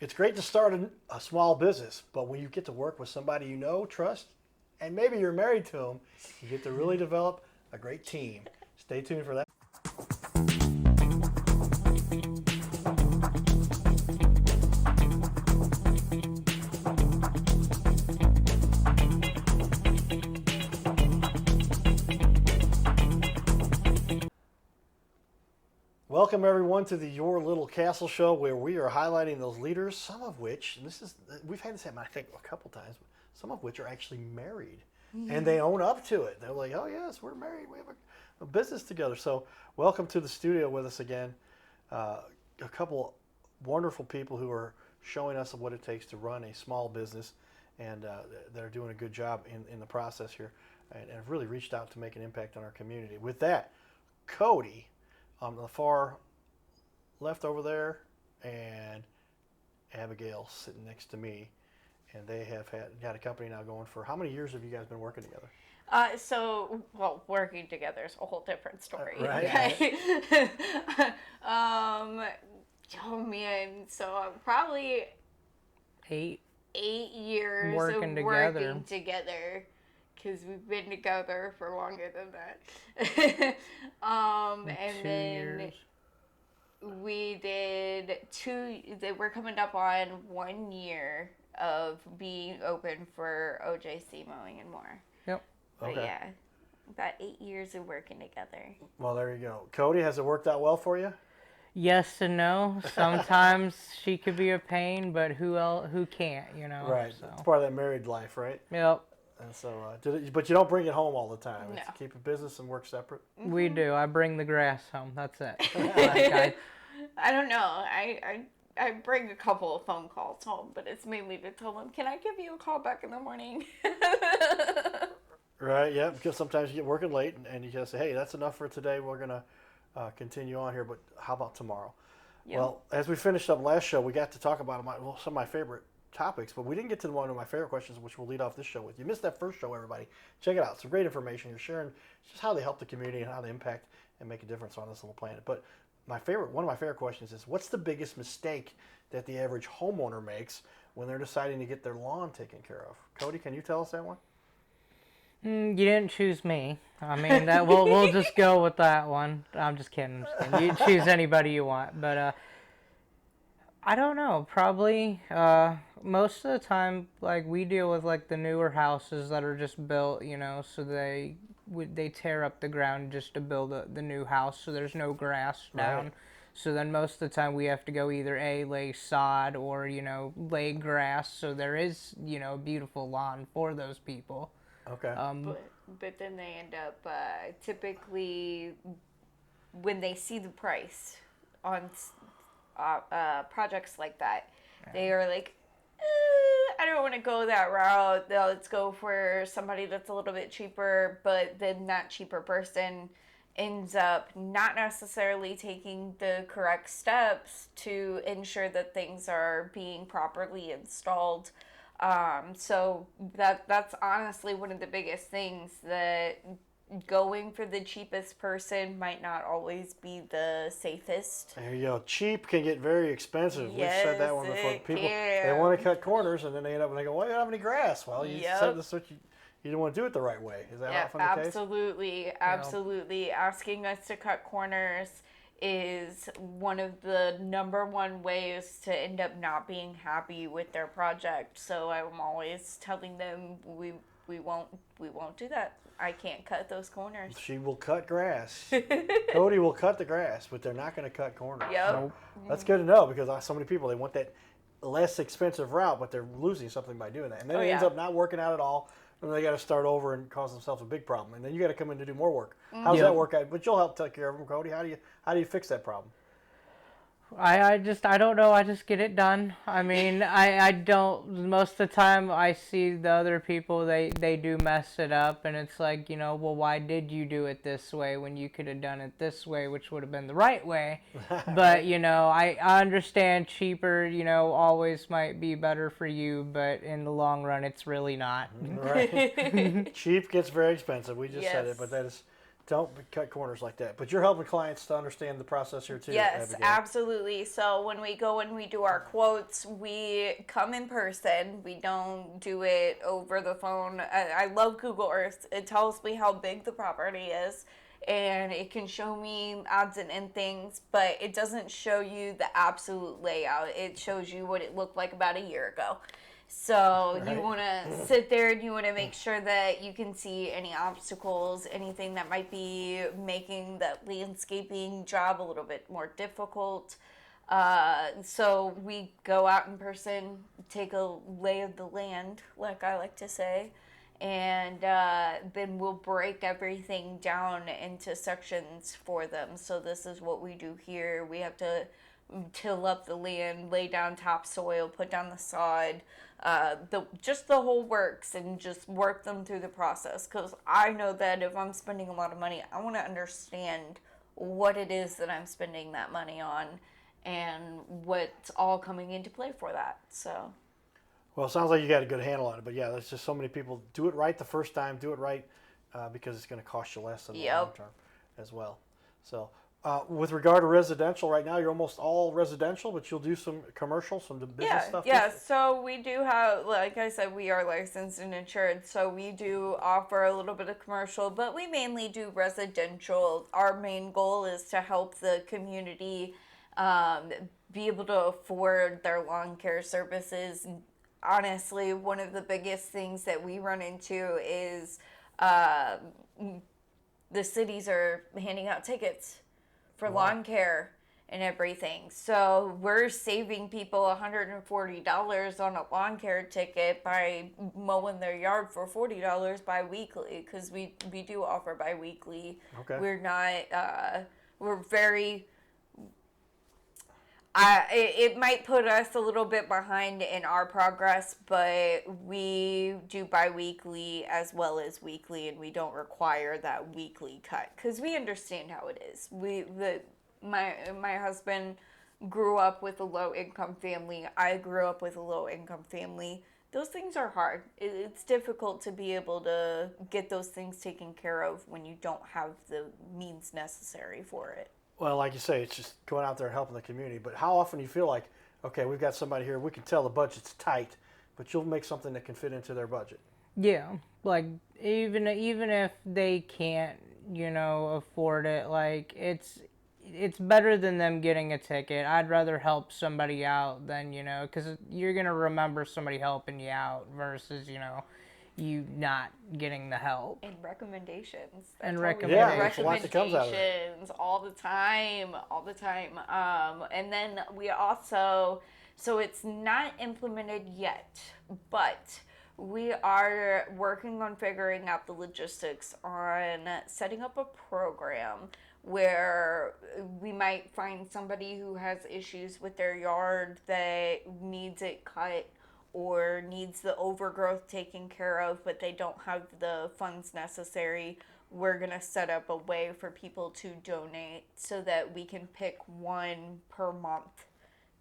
It's great to start a small business, but when you get to work with somebody you know, trust, and maybe you're married to them, you get to really develop a great team. Stay tuned for that. Welcome everyone to the Your Little Castle Show, where we are highlighting those leaders, some of which, and we've had this happen I think a couple times, some of which are actually married, and they own up to it. They're like, oh yes, we're married, we have a business together. So welcome to the studio with us again, a couple wonderful people who are showing us what it takes to run a small business, and they're doing a good job in the process here, and have really reached out to make an impact on our community. With that, Cody on the far left over there, and Abigail sitting next to me, and they have had a company now going for how many years have you guys been working together? Working together is a whole different story. Right. Okay. Oh man, so probably 8 8 years working of working together. Because we've been together for longer than that. And 2 then years. we did we're coming up on 1 year of being open for OJC Mowing and more. Yep. But Okay. yeah, about 8 years of working together. Well, there you go. Cody, has it worked out well for you? Yes and no. Sometimes she could be a pain, but who can't, you know? Right. So. It's part of that married life, right? Yep. And so, but you don't bring it home all the time. No. It's keep a business and work separate. We do. I bring the grass home. That's it. I don't know. I bring a couple of phone calls home, but it's mainly to tell them, can I give you a call back in the morning? Right, yeah, because sometimes you get working late and you just say, hey, that's enough for today. We're going to continue on here, but how about tomorrow? Yep. Well, as we finished up last show, we got to talk about some of my favorite topics, but we didn't get to one of my favorite questions, which we'll lead off this show with. You missed that first show, everybody. Check it out. Some great information. You're sharing just how they help the community and how they impact and make a difference on this little planet. But one of my favorite questions is, what's the biggest mistake that the average homeowner makes when they're deciding to get their lawn taken care of? Cody, can you tell us that one? You didn't choose me. I mean, that we'll just go with that one. I'm just kidding. You choose anybody you want, but I don't know. Probably most of the time, like we deal with like the newer houses that are just built, you know, so they tear up the ground just to build the new house, so there's no grass down. Right. So then most of the time we have to go either lay sod or lay grass, so there is a beautiful lawn for those people. Okay. But then they end up typically when they see the price on projects like that, they are like, I don't want to go that route. Let's go for somebody that's a little bit cheaper. But then that cheaper person ends up not necessarily taking the correct steps to ensure that things are being properly installed. So that's honestly one of the biggest things, that going for the cheapest person might not always be the safest. There you go. Cheap can get very expensive. Yes, We've said that one before. it People, can. they want to cut corners, and then they end up and they go, well, you don't have any grass. Well, you Yep. said this, what you didn't want to do it the right way. Is that often the case? Absolutely. Asking us to cut corners is one of the number one ways to end up not being happy with their project. So I'm always telling them we won't do that. I can't cut those corners. She will cut grass. Cody will cut the grass, but they're not going to cut corners. Yep. So that's good to know, because so many people, they want that less expensive route, but they're losing something by doing that. And then it ends up not working out at all. And they got to start over and cause themselves a big problem. And then you got to come in to do more work. How's that work out? But you'll help take care of them, Cody. How do you fix that problem? I don't know. I just get it done. I mean, I don't, most of the time I see the other people, they do mess it up, and it's like, well, why did you do it this way when you could have done it this way, which would have been the right way? But, I understand cheaper, always might be better for you, but in the long run, it's really not. Right. Cheap gets very expensive. We just said it, Yes. but that is Don't cut corners like that. But you're helping clients to understand the process here too. Yes, Abigail. absolutely. So when we go and we do our quotes, we come in person. We don't do it over the phone. I love Google Earth. It tells me how big the property is, and it can show me odds and end things, but it doesn't show you the absolute layout. It shows you what it looked like about a year ago. So Right. you want to sit there and you want to make sure that you can see any obstacles, anything that might be making that landscaping job a little bit more difficult. So we go out in person, take a lay of the land, like I like to say, and then we'll break everything down into sections for them. So this is what we do here. We have to till up the land, lay down topsoil, put down the sod, just the whole works, and just work them through the process. Because I know that if I'm spending a lot of money, I want to understand what it is that I'm spending that money on, and what's all coming into play for that. So. Well, it sounds like you got a good handle on it. But yeah, there's just so many people do it right the first time. Do it right because it's going to cost you less in the long term as well. So. With regard to residential, right now you're almost all residential, but you'll do some commercial, some business stuff. Yeah. So we do have, like I said, we are licensed and insured, so we do offer a little bit of commercial, but we mainly do residential. Our main goal is to help the community be able to afford their lawn care services. Honestly, one of the biggest things that we run into is the cities are handing out tickets for lawn care and everything. So we're saving people $140 on a lawn care ticket by mowing their yard for $40 bi-weekly, because we do offer bi-weekly. Okay. We're not, we're very, it might put us a little bit behind in our progress, but we do bi-weekly as well as weekly, and we don't require that weekly cut because we understand how it is. My husband grew up with a low-income family. I grew up with a low-income family. Those things are hard. It's difficult to be able to get those things taken care of when you don't have the means necessary for it. Well, like you say, it's just going out there and helping the community. But how often do you feel like, okay, we've got somebody here, we can tell the budget's tight, but you'll make something that can fit into their budget? Yeah, like even if they can't, afford it, like it's better than them getting a ticket. I'd rather help somebody out than, because you're gonna remember somebody helping you out versus, you not getting the help. And recommendations. And Yeah, there's a lot that comes out of it. Recommendations all the time. And then we also, so it's not implemented yet, but we are working on figuring out the logistics on setting up a program where we might find somebody who has issues with their yard that needs it cut or needs the overgrowth taken care of, but they don't have the funds necessary. We're going to set up a way for people to donate so that we can pick one per month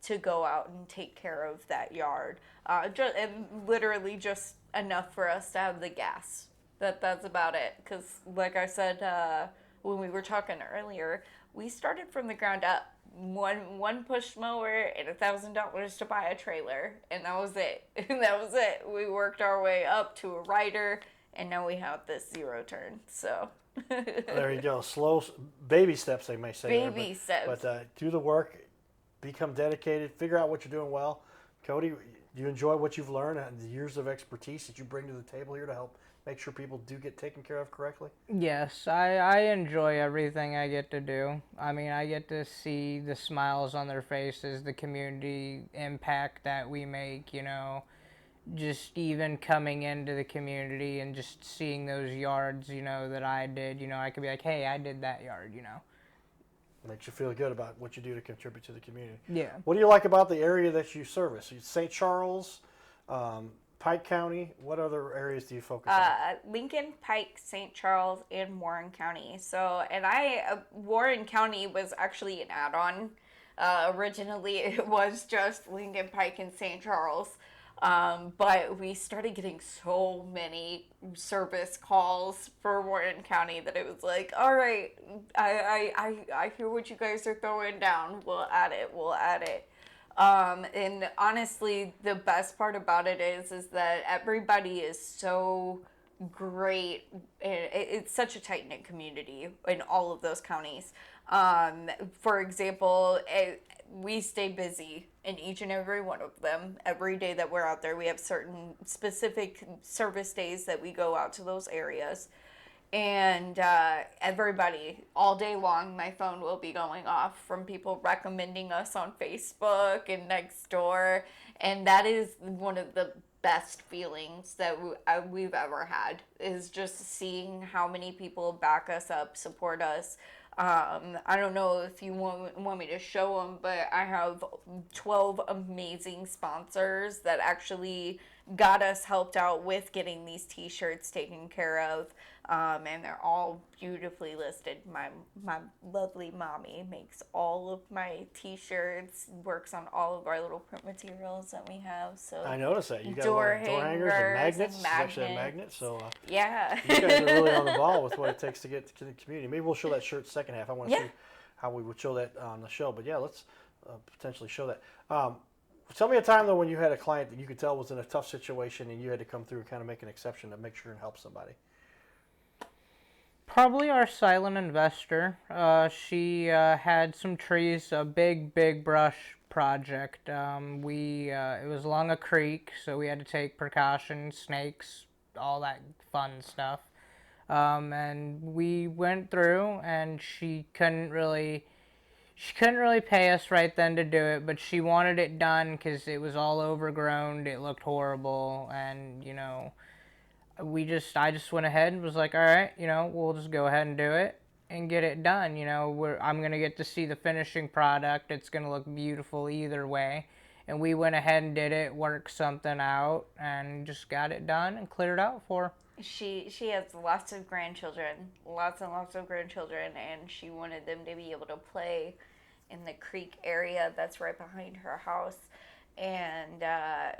to go out and take care of that yard. And literally just enough for us to have the gas. That's about it. Because like I said when we were talking earlier, we started from the ground up. One push mower and $1,000 to buy a trailer, and that was it. We worked our way up to a rider, and now we have this zero turn. So there you go. Slow baby steps, they may say. Baby steps. But do the work, become dedicated, figure out what you're doing well. Cody, do you enjoy what you've learned and the years of expertise that you bring to the table here to help make sure people do get taken care of correctly? Yes, I enjoy everything I get to do. I mean, I get to see the smiles on their faces, the community impact that we make, just even coming into the community and just seeing those yards, that I did, I could be like, hey, I did that yard, Makes you feel good about what you do to contribute to the community. Yeah. What do you like about the area that you service? St. Charles, Pike County, what other areas do you focus on? Lincoln, Pike, St. Charles, and Warren County. So, and Warren County was actually an add-on. Originally, it was just Lincoln, Pike, and St. Charles. But we started getting so many service calls for Warren County that it was like, all right, I hear what you guys are throwing down. We'll add it. We'll add it. And honestly, the best part about it is that everybody is so great. It's such a tight knit community in all of those counties. For example, we stay busy in each and every one of them. Every day that we're out there, we have certain specific service days that we go out to those areas. And everybody, all day long, my phone will be going off from people recommending us on Facebook and Nextdoor. And that is one of the best feelings that we've ever had, is just seeing how many people back us up, support us. I don't know if you want me to show them, but I have 12 amazing sponsors that actually got us helped out with getting these t-shirts taken care of. And they're all beautifully listed. My lovely mommy makes all of my t-shirts, works on all of our little print materials that we have. So I noticed that you got door hangers and magnets. It's actually a magnet, so yeah, you guys are really on the ball with what it takes to get to the community. Maybe we'll show that shirt second half. I want to see how we would show that on the show. But yeah, let's potentially show that. Tell me a time though when you had a client that you could tell was in a tough situation and you had to come through and kind of make an exception to make sure and help somebody. Probably our silent investor. She had some trees, a big brush project. It was along a creek, so we had to take precautions, snakes, all that fun stuff. And we went through, and she couldn't really pay us right then to do it, but she wanted it done because it was all overgrown. It looked horrible, and I just went ahead and was like, all right, we'll just go ahead and do it and get it done. I'm going to get to see the finishing product. It's going to look beautiful either way. And we went ahead and did it, worked something out, and just got it done and cleared out for her. She has lots of grandchildren, lots and lots of grandchildren, and she wanted them to be able to play in the creek area that's right behind her house. And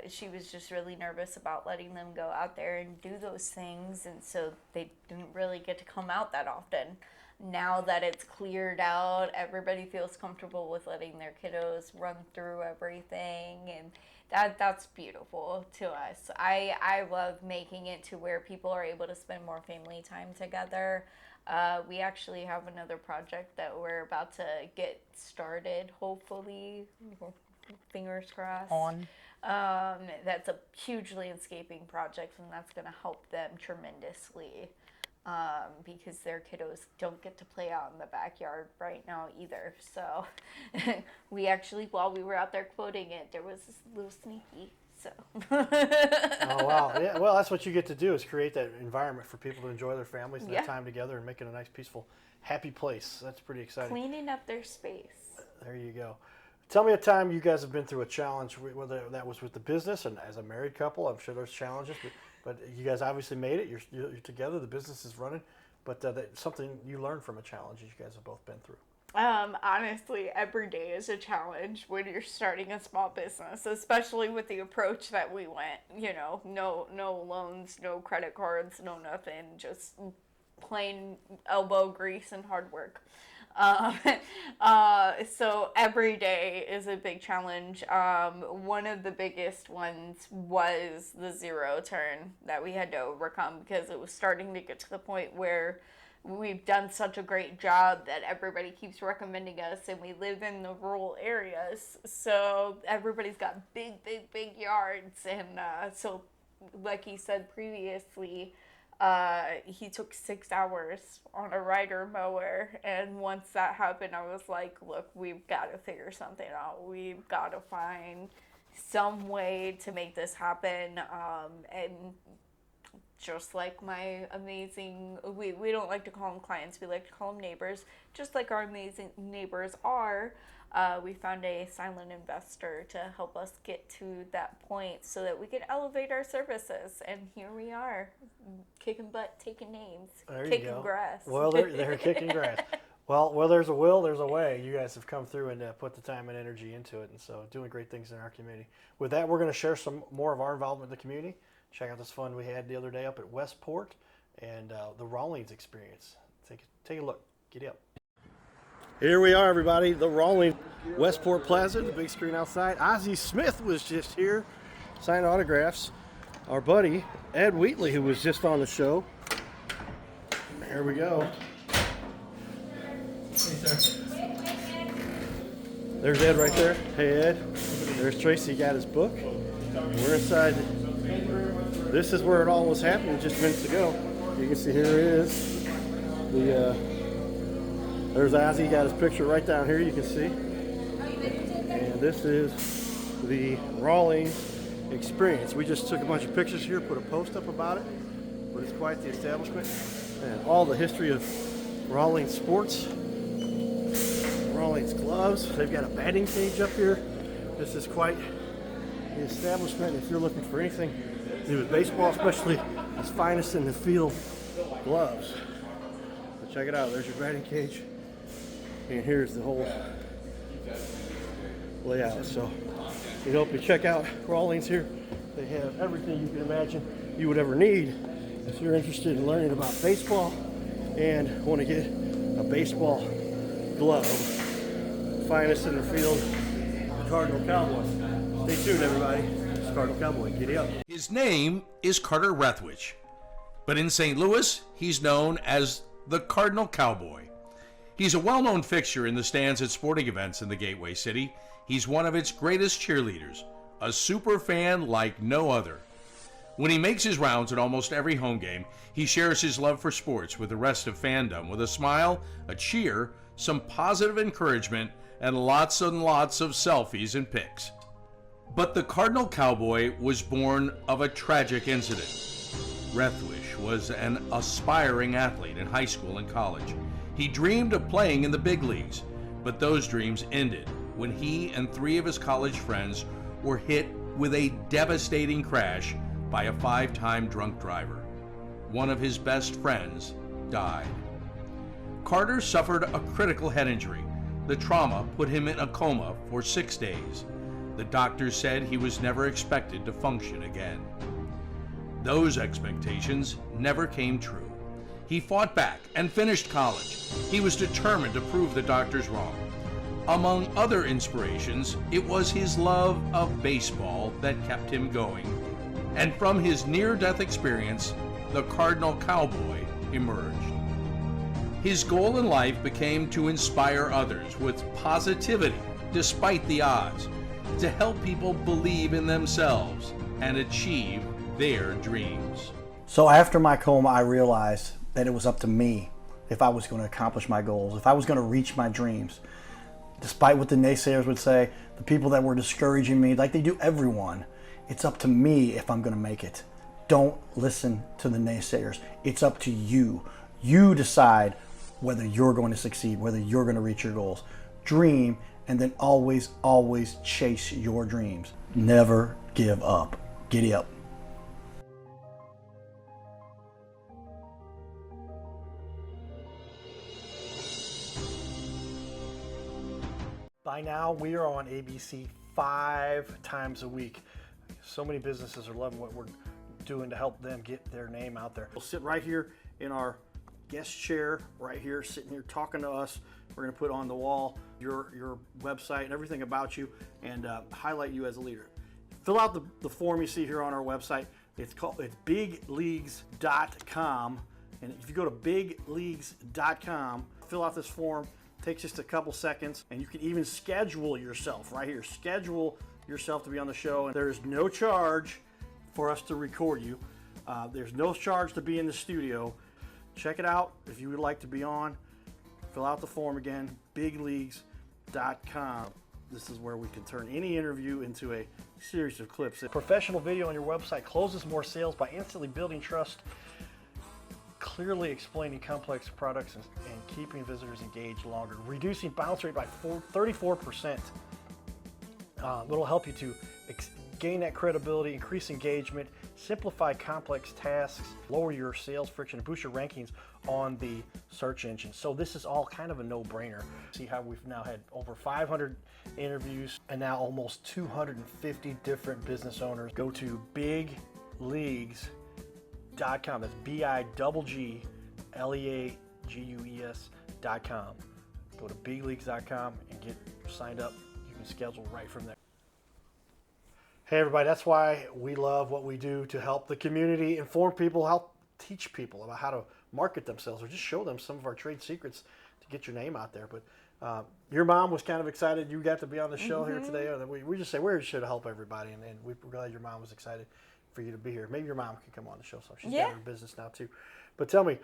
she was just really nervous about letting them go out there and do those things, and so they didn't really get to come out that often. Now that it's cleared out, everybody feels comfortable with letting their kiddos run through everything, and that's beautiful to us. I love making it to where people are able to spend more family time together. We actually have another project that we're about to get started, hopefully. Fingers crossed. That's a huge landscaping project, and that's going to help them tremendously, because their kiddos don't get to play out in the backyard right now either. So we actually, while we were out there quoting it, there was this little sneaky. So. Oh wow! Yeah, well, that's what you get to do, is create that environment for people to enjoy their families and their time together and make it a nice, peaceful, happy place. That's pretty exciting. Cleaning up their space. There you go. Tell me a time you guys have been through a challenge, whether that was with the business and as a married couple. I'm sure there's challenges, but you guys obviously made it. You're together. The business is running. But that's something you learned from a challenge that you guys have both been through. Honestly, every day is a challenge when you're starting a small business, especially with the approach that we went. No loans, no credit cards, no nothing, just plain elbow grease and hard work. So every day is a big challenge. One of the biggest ones was the zero turn that we had to overcome, because it was starting to get to the point where we've done such a great job that everybody keeps recommending us, and we live in the rural areas, so everybody's got big yards, and so like he said previously, he took 6 hours on a rider mower, and once that happened, I was like, look, we've got to figure something out. We've got to find some way to make this happen, and just like my amazing, we don't like to call them clients, we like to call them neighbors, just like our amazing neighbors are, we found a silent investor to help us get to that point so that we could elevate our services. And here we are, kicking butt, taking names, There you kicking go. grass. Well, they're kicking grass. Well, where there's a will, there's a way. You guys have come through and put the time and energy into it, and so doing great things in our community. With that, we're going to share some more of our involvement in the community. Check out this fun we had the other day up at Westport and the Rawlings experience. Take a look. Get up. Here we are, everybody. The Rawlings Westport Plaza, the big screen outside. Ozzie Smith was just here, signing autographs. Our buddy Ed Wheatley, who was just on the show. Here we go. There's Ed right there. Hey, Ed. There's Tracy, got his book. We're inside. This is where it all was happening just minutes ago. You can see here it is. There's Ozzie, got his picture right down here, you can see. And this is the Rawlings experience. We just took a bunch of pictures here, put a post up about it, but it's quite the establishment. And all the history of Rawlings sports. Rawlings gloves. They've got a batting cage up here. This is quite the establishment. If you're looking for anything to do with baseball, especially its finest in the field gloves. So check it out. There's your batting cage. And here's the whole layout. So we hope you check out Rawlings here. They have everything you can imagine you would ever need if you're interested in learning about baseball and want to get a baseball glove. Finest in the field, the Cardinal Cowboy. Stay tuned, everybody. It's Cardinal Cowboy. Giddy up. His name is Carter Rethwich, but in St. Louis, he's known as the Cardinal Cowboy. He's a well-known fixture in the stands at sporting events in the Gateway City. He's one of its greatest cheerleaders, a super fan like no other. When he makes his rounds at almost every home game, he shares his love for sports with the rest of fandom with a smile, a cheer, some positive encouragement, and lots and lots of selfies and pics. But the Cardinal Cowboy was born of a tragic incident. Rethwich was an aspiring athlete in high school and college. He dreamed of playing in the big leagues, but those dreams ended when he and 3 of his college friends were hit with a devastating crash by a 5-time drunk driver. One of his best friends died. Carter suffered a critical head injury. The trauma put him in a coma for 6 days. The doctors said he was never expected to function again. Those expectations never came true. He fought back and finished college. He was determined to prove the doctors wrong. Among other inspirations, it was his love of baseball that kept him going. And from his near-death experience, the Cardinal Cowboy emerged. His goal in life became to inspire others with positivity despite the odds, to help people believe in themselves and achieve their dreams. So after my coma, I realized that it was up to me if I was going to accomplish my goals, if I was going to reach my dreams. Despite what the naysayers would say, the people that were discouraging me, like they do everyone, it's up to me if I'm going to make it. Don't listen to the naysayers. It's up to you. You decide whether you're going to succeed, whether you're going to reach your goals. Dream, and then always, always chase your dreams. Never give up. Giddy up. By now, we are on ABC 5 times a week. So many businesses are loving what we're doing to help them get their name out there. We'll sit right here in our guest chair, right here, sitting here talking to us. We're going to put on the wall your website and everything about you, and highlight you as a leader. Fill out the form you see here on our website. It's bigleagues.com, and if you go to bigleagues.com, fill out this form. It takes just a couple seconds, and you can even schedule yourself right here. Schedule yourself to be on the show, and there's no charge for us to record you. There's no charge to be in the studio. Check it out if you would like to be on. Fill out the form again, bigleagues.com. This is where we can turn any interview into a series of clips. A professional video on your website closes more sales by instantly building trust, clearly explaining complex products, and keeping visitors engaged longer, reducing bounce rate by 34%. It'll help you to gain that credibility, increase engagement, simplify complex tasks, lower your sales friction, and boost your rankings on the search engine. So this is all kind of a no-brainer. See how we've now had over 500 interviews and now almost 250 different business owners. Go to bigleagues.com. That's BIGGLEAGUES.com. Go to bigleagues.com and get signed up. You can schedule right from there. Hey everybody, that's why we love what we do, to help the community, inform people, help teach people about how to market themselves, or just show them some of our trade secrets to get your name out there. But your mom was kind of excited you got to be on the show here today. We just say we're here to help everybody, and we're glad your mom was excited for you to be here. Maybe your mom can come on the show, so she's got her business now too. But tell me,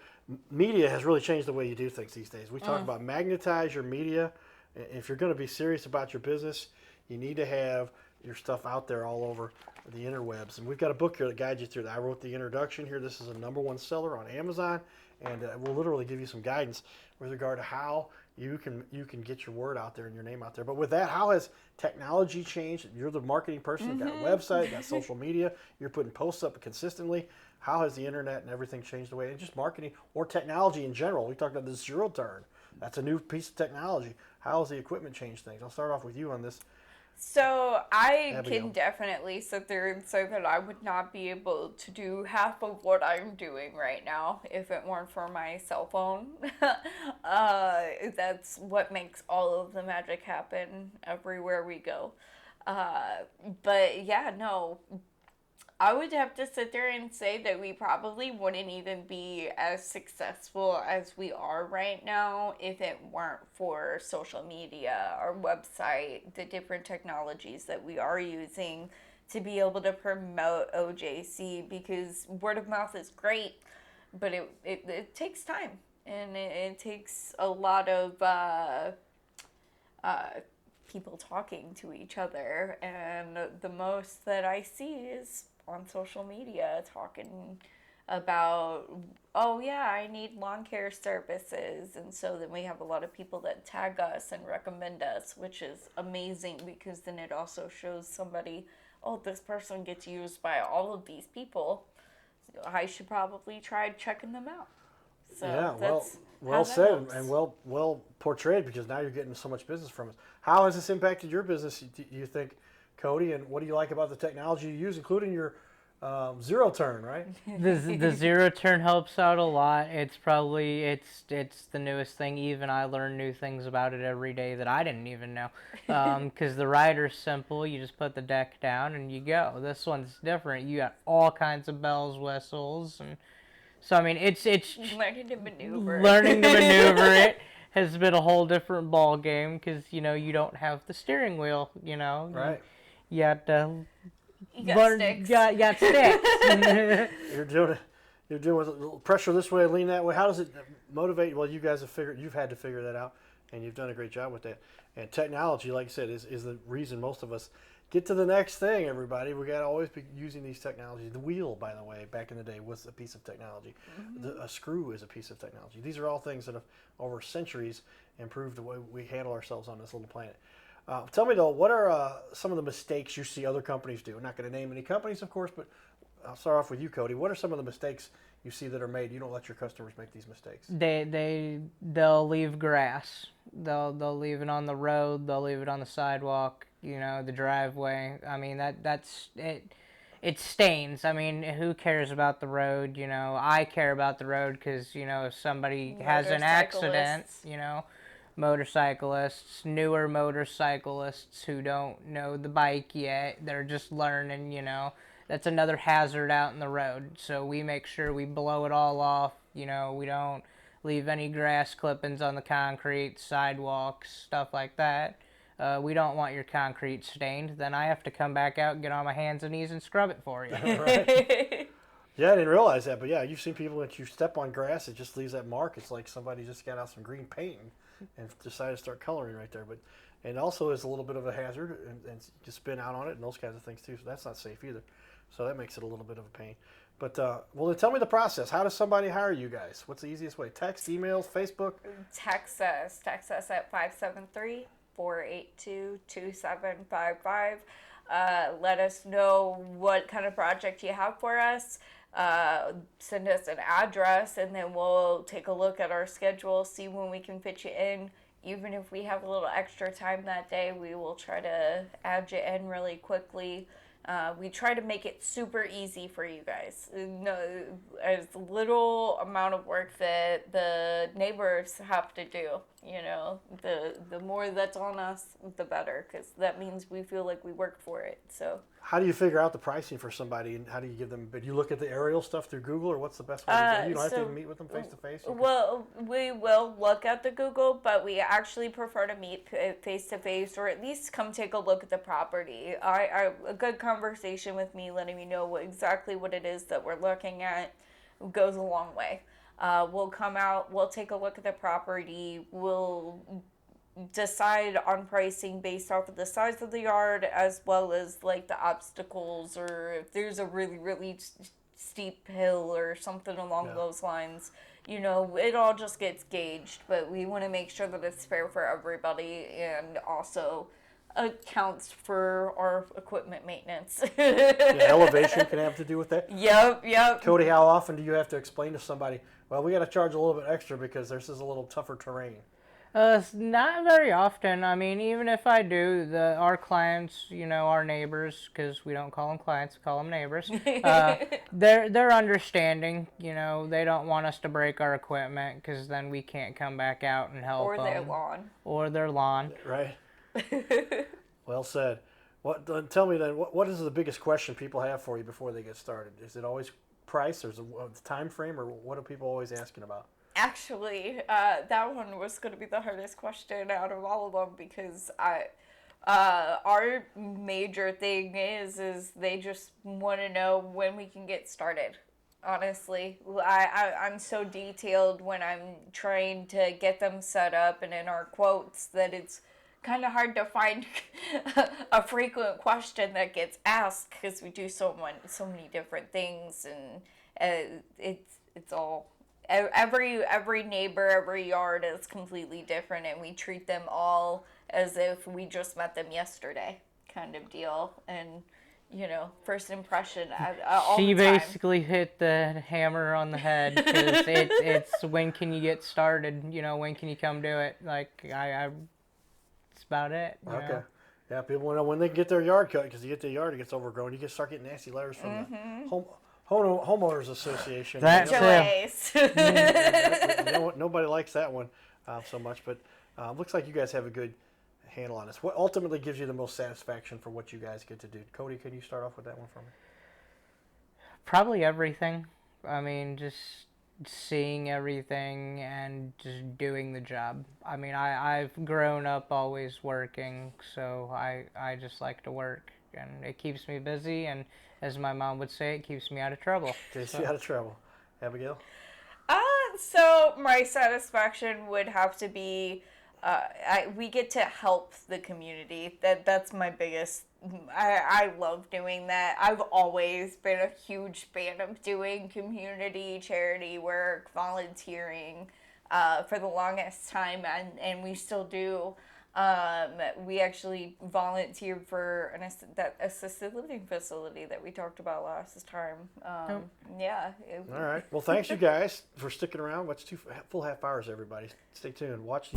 media has really changed the way you do things these days. We talk about magnetize your media. If you're going to be serious about your business, you need to have your stuff out there all over the interwebs. And we've got a book here that guides you through that. I wrote the introduction here. This is a #1 seller on Amazon, and we'll literally give you some guidance with regard to how you can get your word out there and your name out there. But with that, how has technology changed? You're the marketing person. You've got a website, you've got social media. You're putting posts up consistently. How has the internet and everything changed the way, and just marketing or technology in general? We talked about the zero turn. That's a new piece of technology. How has the equipment changed things? I'll start off with you on this. So I Abigail. can definitely sit there and say that I would not be able to do half of what I'm doing right now if it weren't for my cell phone. That's what makes all of the magic happen everywhere we go. But yeah, no, I would have to sit there and say that we probably wouldn't even be as successful as we are right now if it weren't for social media, our website, the different technologies that we are using to be able to promote OJC, because word of mouth is great, but it takes time, and it takes a lot of people talking to each other, and the most that I see is on social media talking about, oh yeah, I need lawn care services, and so then we have a lot of people that tag us and recommend us, which is amazing, because then it also shows somebody, oh, this person gets used by all of these people, so I should probably try checking them out. So Yeah, that's well how that said, helps. and well portrayed, because now you're getting so much business from us. How has this impacted your business, do you think, Cody? And what do you like about the technology you use, including your zero turn, right? The zero turn helps out a lot. It's the newest thing. Even I learn new things about it every day that I didn't even know. Because the rider's simple. You just put the deck down and you go. This one's different. You got all kinds of bells, whistles, and so I mean it's Learning to maneuver. learning to maneuver it has been a whole different ball game, because you don't have the steering wheel. Right. You got to You got sticks. got sticks. You're doing it. You're doing with a little pressure this way, lean that way. How does it motivate? Well, you guys you've had to figure that out, and you've done a great job with that. And technology, like I said, is the reason most of us get to the next thing. Everybody, we got to always be using these technologies. The wheel, by the way, back in the day was a piece of technology. A screw is a piece of technology. These are all things that have over centuries improved the way we handle ourselves on this little planet. Tell me though, what are some of the mistakes you see other companies do? I'm not going to name any companies, of course, but I'll start off with you, Cody. What are some of the mistakes you see that are made? You don't let your customers make these mistakes. They'll leave grass. They'll leave it on the road. They'll leave it on the sidewalk. The driveway. I mean that's it. It stains. I mean, who cares about the road? I care about the road because if somebody has an accident, motorcyclists, newer motorcyclists who don't know the bike yet, they're just learning, that's another hazard out in the road. So we make sure we blow it all off. We don't leave any grass clippings on the concrete, sidewalks, stuff like that. We don't want your concrete stained. Then I have to come back out and get on my hands and knees and scrub it for you. Right. Yeah, I didn't realize that, but yeah, you've seen people that you step on grass, it just leaves that mark. It's like somebody just got out some green paint and decided to start coloring right there. But and also is a little bit of a hazard, and you spin out on it and those kinds of things too. So that's not safe either. So that makes it a little bit of a pain. But well, then tell me the process. How does somebody hire you guys? What's the easiest way? Text, emails, Facebook? Text us at 573-482-2755. Let us know what kind of project you have for us. Send us an address, and then we'll take a look at our schedule, see when we can fit you in. Even if we have a little extra time that day, we will try to add you in really quickly. We try to make it super easy for you guys. No, as little amount of work that the neighbors have to do. You know, the more that's on us, the better, because that means we feel like we work for it. So. How do you figure out the pricing for somebody, and how do you give them? But you look at the aerial stuff through Google, or what's the best way to do it? You don't have to meet with them face to face. Well, we will look at the Google, but we actually prefer to meet face to face, or at least come take a look at the property. A good conversation with me, letting me know exactly what it is that we're looking at, goes a long way. We'll come out, we'll take a look at the property, we'll decide on pricing based off of the size of the yard, as well as like the obstacles, or if there's a really steep hill or something along those lines. You know, it all just gets gauged, but we want to make sure that it's fair for everybody and also accounts for our equipment maintenance. Elevation can have to do with that. Yep. Cody, how often do you have to explain to somebody, well, we got to charge a little bit extra because this is a little tougher terrain? Not very often. I mean, even if I do, our clients, you know, our neighbors, because we don't call them clients, we call them neighbors. They're understanding. You know, they don't want us to break our equipment because then we can't come back out and help them. Or their lawn. Right. Well said. Tell me then, what is the biggest question people have for you before they get started? Is it always price, or is it the time frame, or what are people always asking about? Actually, that one was going to be the hardest question out of all of them, because our major thing is they just want to know when we can get started. Honestly, I'm so detailed when I'm trying to get them set up and in our quotes that it's kind of hard to find a frequent question that gets asked, because we do so many different things, and it's all. Every neighbor, every yard is completely different, and we treat them all as if we just met them yesterday, kind of deal. And, you know, first impression all She the time. basically hit the hammer on the head, because it's when can you get started? You know, when can you come do it? Like, that's about it. You know? Yeah, people want to know when they can get their yard cut, because you get the yard, it gets overgrown. You start getting nasty letters from the homeowners association. That Nobody likes that one so much, but looks like you guys have a good handle on this. What ultimately gives you the most satisfaction for what you guys get to do? Cody, can you start off with that one for me? Probably everything. I mean, just seeing everything and just doing the job. I mean, I've grown up always working, so I just like to work, and it keeps me busy, and as my mom would say, it keeps me out of trouble. Keeps you out of trouble. Abigail? So my satisfaction would have to be, we get to help the community. That's my biggest. I love doing that. I've always been a huge fan of doing community charity work, volunteering, for the longest time, and we still do. We actually volunteered for that assisted living facility that we talked about last time. Yeah. All right. Well, thanks you guys for sticking around. What's 2 full half hours, everybody. Stay tuned. Watch.